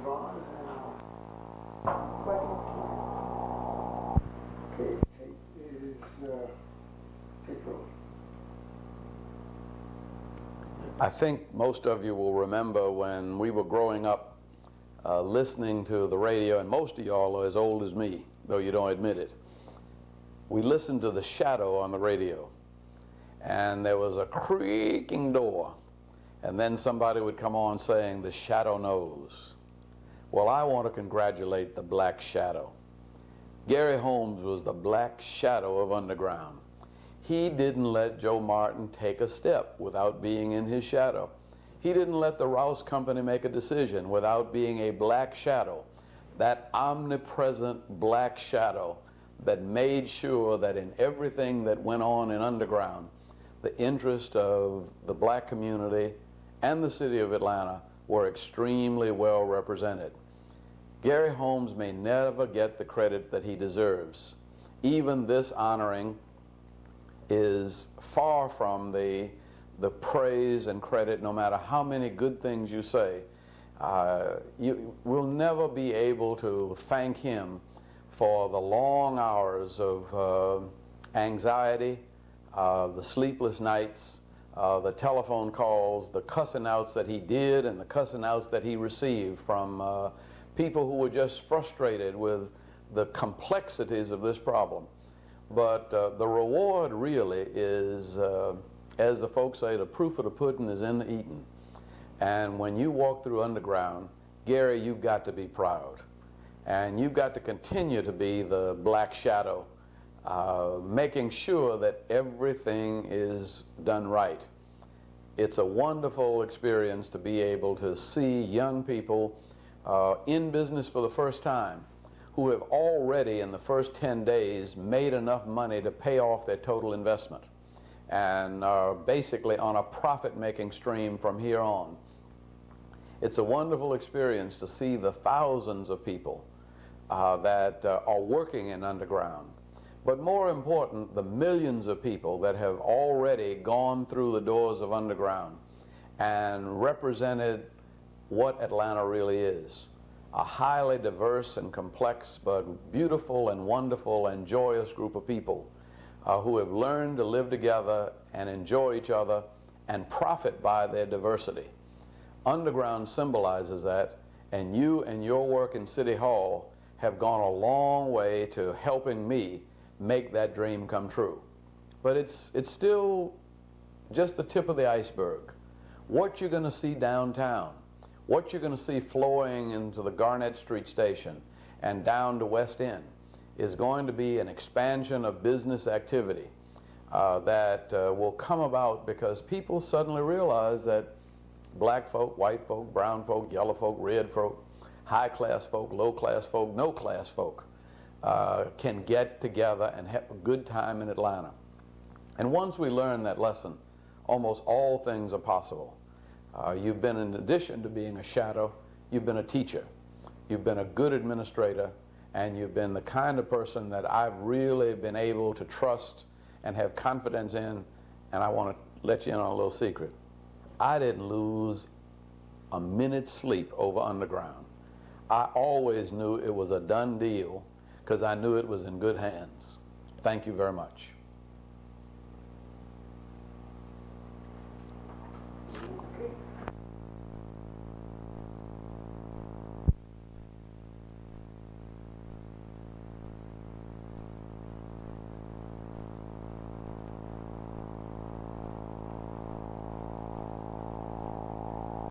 bars and second key. Okay, tape is tape roll. I think most of you will remember when we were growing up listening to the radio, and most of y'all are as old as me, though you don't admit it. We listened to The Shadow on the radio, and there was a creaking door, and then somebody would come on saying, "The shadow knows." Well, I want to congratulate the Black Shadow. Gary Holmes was the Black Shadow of Underground. He didn't let Joe Martin take a step without being in his shadow. He didn't let the Rouse Company make a decision without being a black shadow, that omnipresent black shadow that made sure that in everything that went on in Underground, the interest of the black community and the city of Atlanta were extremely well represented. Gary Holmes may never get the credit that he deserves. Even this honoring is far from the praise and credit, no matter how many good things you say. You will never be able to thank him for the long hours of anxiety, the sleepless nights, the telephone calls, the cussing outs that he did and the cussing outs that he received from people who were just frustrated with the complexities of this problem. But the reward really is, as the folks say, the proof of the pudding is in the eating. And when you walk through Underground, Gary, you've got to be proud. And you've got to continue to be the Black Shadow, making sure that everything is done right. It's a wonderful experience to be able to see young people in business for the first time, who have already in the first 10 days made enough money to pay off their total investment and are basically on a profit-making stream from here on. It's a wonderful experience to see the thousands of people that are working in Underground, but more important, the millions of people that have already gone through the doors of Underground and represented what Atlanta really is. A highly diverse and complex but beautiful and wonderful and joyous group of people who have learned to live together and enjoy each other and profit by their diversity. Underground symbolizes that, and you and your work in City Hall have gone a long way to helping me make that dream come true. But it's still just the tip of the iceberg. What you're going to see downtown, what you're going to see flowing into the Garnett Street Station and down to West End is going to be an expansion of business activity that will come about because people suddenly realize that black folk, white folk, brown folk, yellow folk, red folk, high-class folk, low-class folk, no-class folk can get together and have a good time in Atlanta. And once we learn that lesson, almost all things are possible. You've been, in addition to being a shadow, you've been a teacher. You've been a good administrator, and you've been the kind of person that I've really been able to trust and have confidence in. And I want to let you in on a little secret. I didn't lose a minute's sleep over Underground. I always knew it was a done deal because I knew it was in good hands. Thank you very much.